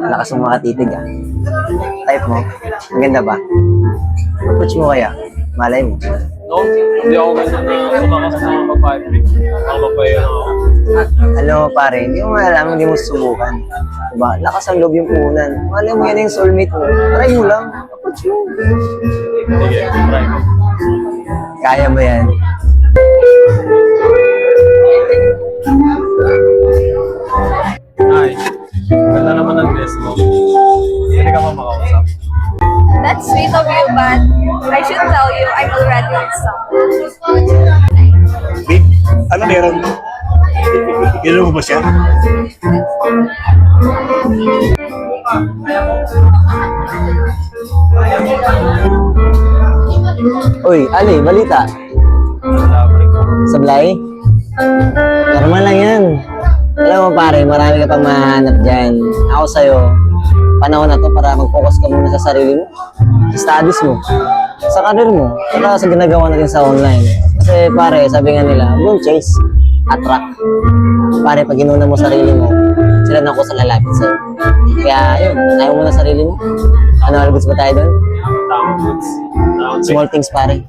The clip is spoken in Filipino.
Lakas mo makatitig ah. Type mo. Maganda ba? Approach mo kaya. Malay mo. No, hindi ako ganyan na tumakas sa mga babae. Mga babae ako. Ano pare, hindi mo alam, hindi mo susubukan. Diba? Lakas ang loob yung punan. Malay mo yan yung soulmate mo. Try mo lang. Approach mo. Sige, try ko. Kaya mo yan. Hi. Ganda naman ang dress mo. Hindi ka ba makausap? That's sweet of you, but I should tell you I'm already with someone. Babe, ano meron? Gano'n mo ba siya? Uy, Ali, balita. Sablay? Normal lang yan. Alam mo pare, marami ka pang mahanap dyan. Ako sa'yo, panahon na to para mag-focus ka muna sa sarili mo, sa studies mo, sa career mo, saka sa ginagawa natin sa online. Kasi pare, sabi nga nila, don't chase, attract. Pare, pag inuna mo sarili mo, sila na ako sa lalapit sa'yo. Kaya yun, ayaw mo na sarili mo. Ano, alagos ba tayo doon? Tama. Small things pare.